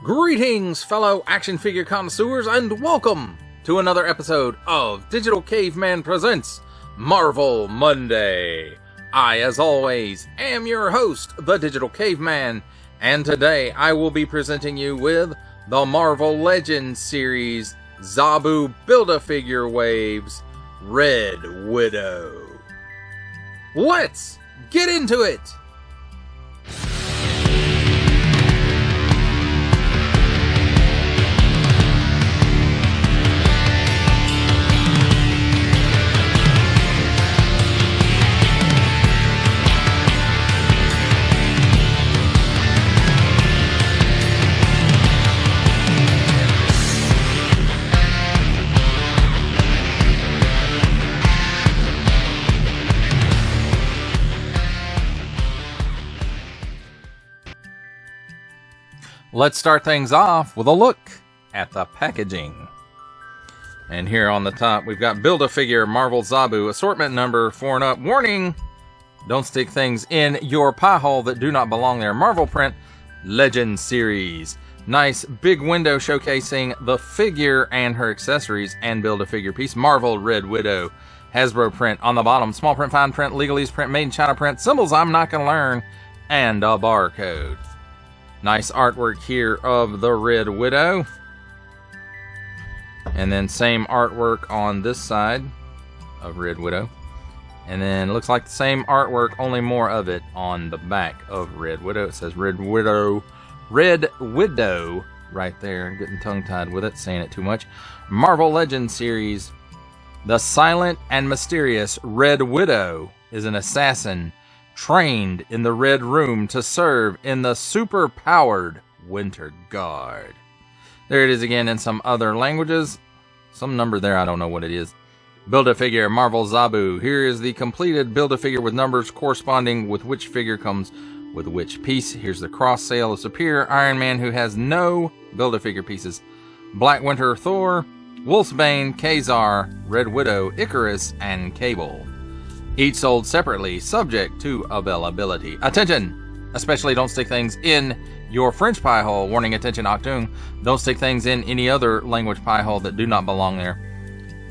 Greetings, fellow action figure connoisseurs, and welcome to another episode of Digital Caveman Presents Marvel Monday. I, as always, am your host, the Digital Caveman, and today I will be presenting you with the Marvel Legends series Zabu Build-A-Figure Waves Red Widow. Let's get into it! Let's start things off with a look at the packaging. And here on the top, we've got Build-A-Figure Marvel Zabu, assortment number 4 and up. Warning, don't stick things in your pie hole that do not belong there. Marvel print, Legends series. Nice big window showcasing the figure and her accessories and Build-A-Figure piece. Marvel Red Widow. Hasbro print on the bottom. Small print, fine print, legalese print, made in China print, symbols I'm not going to learn, and a barcode. Nice artwork here of the Red Widow. And then same artwork on this side of Red Widow. And then looks like the same artwork, only more of it on the back of Red Widow. It says Red Widow right there. Getting tongue-tied with it, saying it too much. Marvel Legends series. The silent and mysterious Red Widow is an assassin trained in the Red Room to serve in the super-powered Winter Guard. There it is again in some other languages. Some number there, I don't know what it is. Build-A-Figure Marvel Zabu. Here is the completed Build-A-Figure with numbers corresponding with which figure comes with which piece. Here's the cross sale of Superior Iron Man, who has no Build-A-Figure pieces. Black Winter Thor, Wolfsbane, ka-zar, Red Widow, Icarus, and Cable. Each sold separately, subject to availability. Attention! Especially don't stick things in your French pie hole. Warning, attention, Octoon. Don't stick things in any other language pie hole that do not belong there.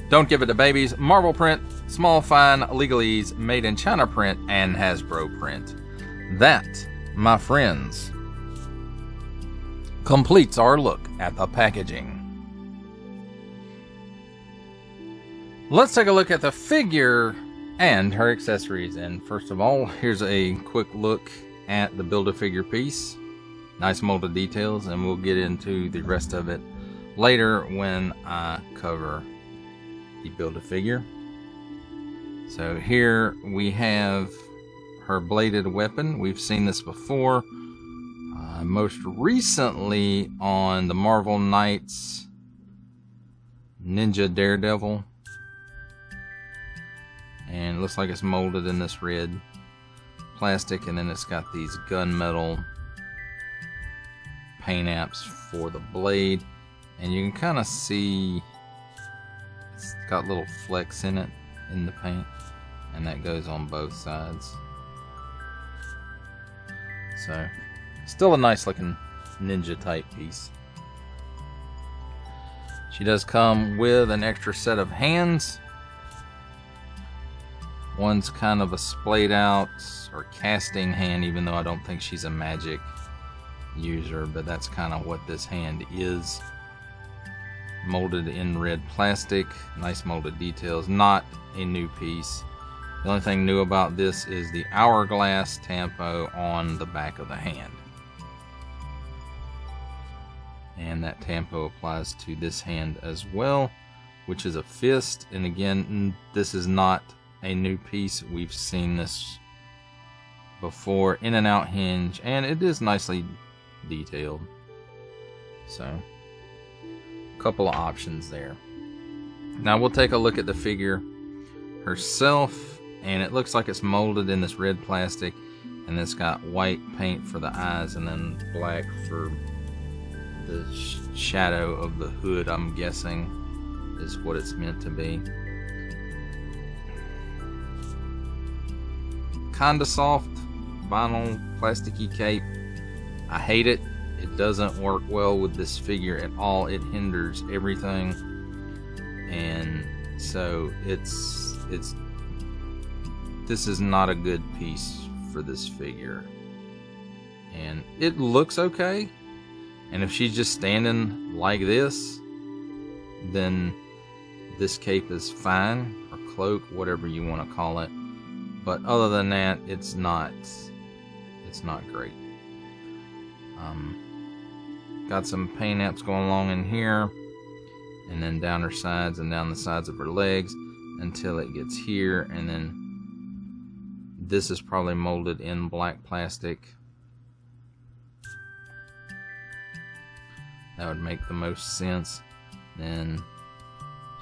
Don't give it to babies. Marvel print, small, fine, legalese, made in China print, and Hasbro print. That, my friends, completes our look at the packaging. Let's take a look at the figure and her accessories. And first of all, here's a quick look at the Build-A-Figure piece. Nice molded details, and we'll get into the rest of it later when I cover the Build-A-Figure. So here we have her bladed weapon. We've seen this before, most recently on the Marvel Knights Ninja Daredevil. And it looks like it's molded in this red plastic, and then it's got these gunmetal paint apps for the blade. And you can kind of see it's got little flecks in it in the paint, and that goes on both sides. So, still a nice looking ninja type piece. She does come with an extra set of hands. One's kind of a splayed out or casting hand, even though I don't think she's a magic user, but that's kind of what this hand is. Molded in red plastic, nice molded details, not a new piece. The only thing new about this is the hourglass tampo on the back of the hand. And that tampo applies to this hand as well, which is a fist. And again, this is not a new piece. We've seen this before. In and out hinge, and it is nicely detailed. So, a couple of options there. Now we'll take a look at the figure herself, and it looks like it's molded in this red plastic, and it's got white paint for the eyes and then black for the shadow of the hood, I'm guessing is what it's meant to be. Kinda soft, vinyl plasticky cape. I hate it. It doesn't work well with this figure at all. It hinders everything. And so this is not a good piece for this figure. And it looks okay. And if she's just standing like this, then this cape is fine, or cloak, whatever you want to call it. But other than that, it's not great. Got some paint apps going along in here, and then down her sides and down the sides of her legs until it gets here, and then this is probably molded in black plastic. That would make the most sense. Then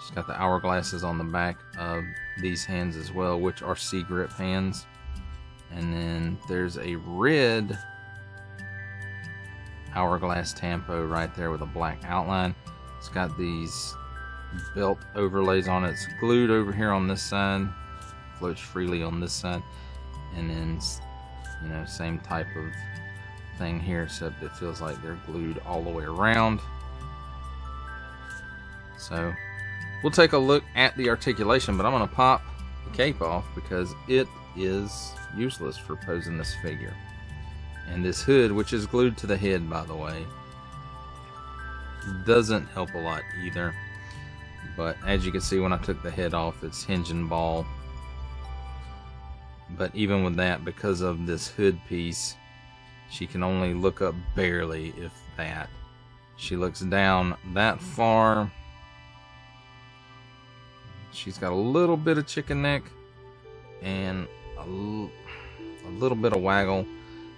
she's got the hourglasses on the back of these hands as well, which are C-grip hands. And then there's a red hourglass tampo right there with a black outline. It's got these belt overlays on it. It's glued over here on this side, floats freely on this side, and then, you know, same type of thing here, except it feels like they're glued all the way around. So we'll take a look at the articulation, but I'm going to pop the cape off because it is useless for posing this figure. And this hood, which is glued to the head, by the way, doesn't help a lot either. But as you can see, when I took the head off, it's hinge and ball. But even with that, because of this hood piece, she can only look up barely, if that. She looks down that far. She's got a little bit of chicken neck and a little bit of waggle.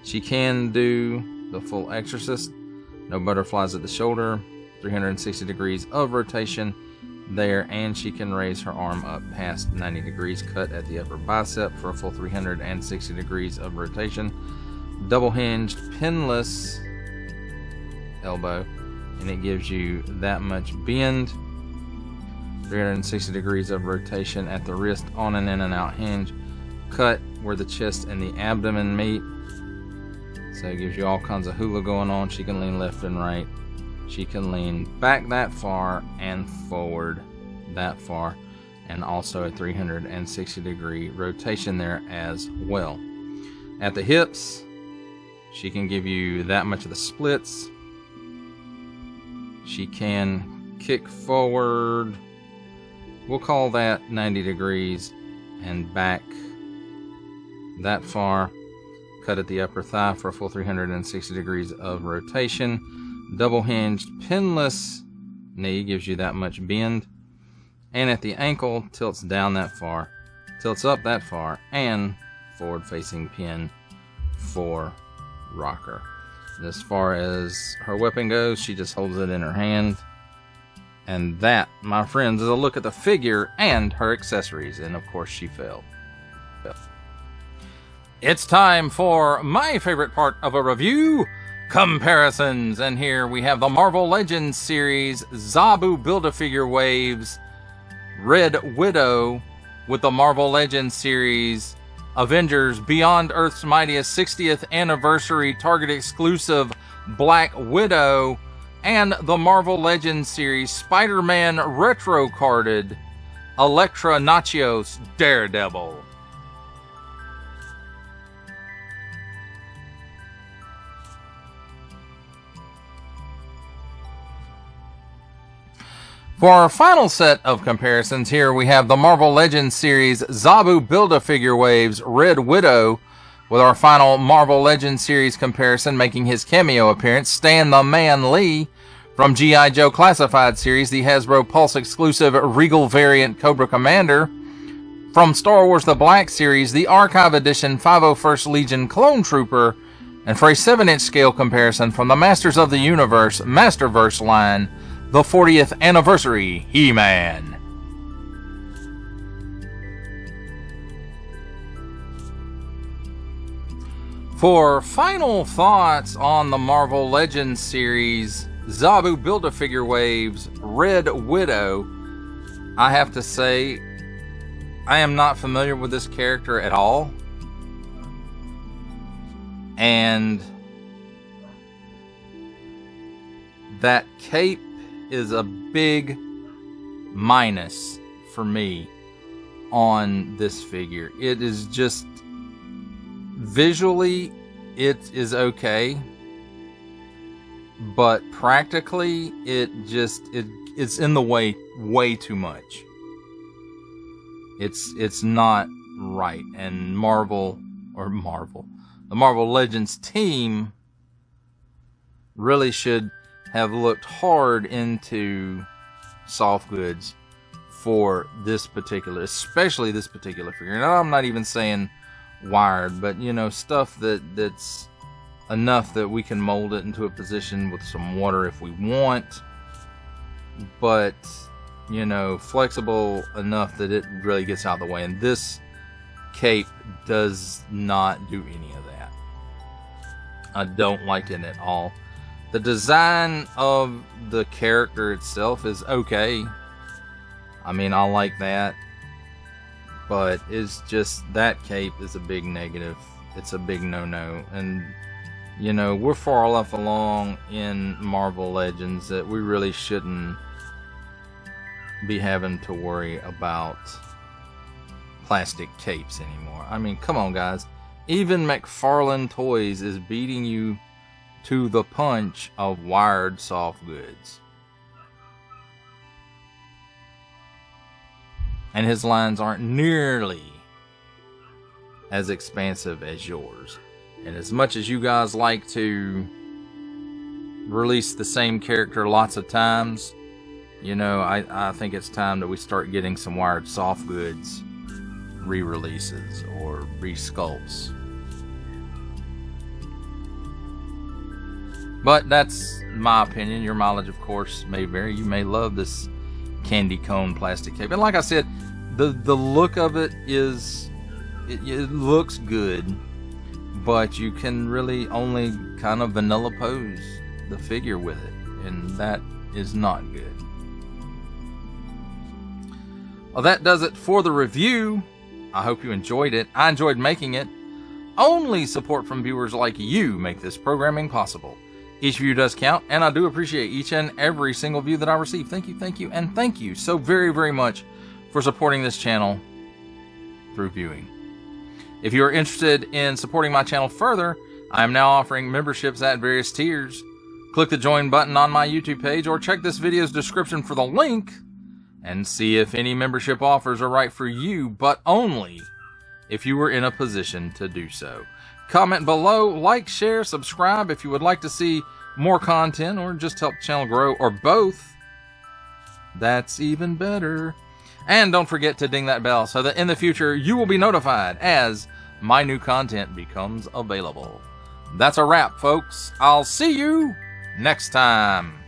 She can do the full exorcist. No butterflies at the shoulder. 360 degrees of rotation there, and she can raise her arm up past 90 degrees, cut at the upper bicep for a full 360 degrees of rotation. Double hinged pinless elbow, and it gives you that much bend. 360 degrees of rotation at the wrist on an in and out hinge, cut where the chest and the abdomen meet. So it gives you all kinds of hula going on. She can lean left and right. She can lean back that far and forward that far, and also a 360 degree rotation there as well. At the hips, she can give you that much of the splits. She can kick forward, we'll call that 90 degrees, and back that far. Cut at the upper thigh for a full 360 degrees of rotation. Double hinged pinless knee gives you that much bend. And at the ankle, tilts down that far, tilts up that far, and forward facing pin for rocker. And as far as her weapon goes, she just holds it in her hand. And that, my friends, is a look at the figure and her accessories. And of course, she failed. It's time for my favorite part of a review, comparisons. And here we have the Marvel Legends series Zabu Build-A-Figure Waves Red Widow with the Marvel Legends series Avengers Beyond Earth's Mightiest 60th Anniversary Target exclusive Black Widow, and the Marvel Legends series Spider-Man Retro Carded Elektra Nachios Daredevil. For our final set of comparisons, here we have the Marvel Legends series Zabu Build-A-Figure Waves Red Widow, with our final Marvel Legends series comparison making his cameo appearance, Stan the Man Lee, from G.I. Joe Classified series, the Hasbro Pulse exclusive Regal variant Cobra Commander, from Star Wars The Black series, the Archive Edition 501st Legion Clone Trooper, and for a 7-inch scale comparison from the Masters of the Universe Masterverse line, the 40th Anniversary He-Man. For final thoughts on the Marvel Legends series Zabu Build-A-Figure Waves Red Widow, I have to say I am not familiar with this character at all. And that cape is a big minus for me on this figure. It is just visually it is okay, but practically it's in the way too much. It's not right. And the Marvel Legends team really should have looked hard into soft goods for this particular, especially this particular figure. And I'm not even saying wired, but you know, stuff that's enough that we can mold it into a position with some water if we want, but you know, flexible enough that it really gets out of the way. And this cape does not do any of that. I don't like it at all. The design of the character itself is okay. I mean, I like that, but it's just that cape is a big negative. It's a big no-no. And you know, we're far enough along in Marvel Legends that we really shouldn't be having to worry about plastic capes anymore. I mean, come on, guys. Even McFarlane Toys is beating you to the punch of wired soft goods. And his lines aren't nearly as expansive as yours. And as much as you guys like to release the same character lots of times, you know, I think it's time that we start getting some wired soft goods re-releases or re-sculpts. But that's my opinion. Your mileage, of course, may vary. You may love this candy cone plastic cape. And like I said, the look of it is, it looks good, but you can really only kind of vanilla pose the figure with it, and that is not good. Well, that does it for the review. I hope you enjoyed it. I enjoyed making it. Only support from viewers like you make this programming possible. Each view does count, and I do appreciate each and every single view that I receive. Thank you, and thank you so very, very much for supporting this channel through viewing. If you are interested in supporting my channel further, I am now offering memberships at various tiers. Click the join button on my YouTube page or check this video's description for the link and see if any membership offers are right for you, but only if you were in a position to do so. Comment below, like, share, subscribe if you would like to see more content or just help the channel grow, or both. That's even better. And don't forget to ding that bell so that in the future you will be notified as my new content becomes available. That's a wrap, folks. I'll see you next time.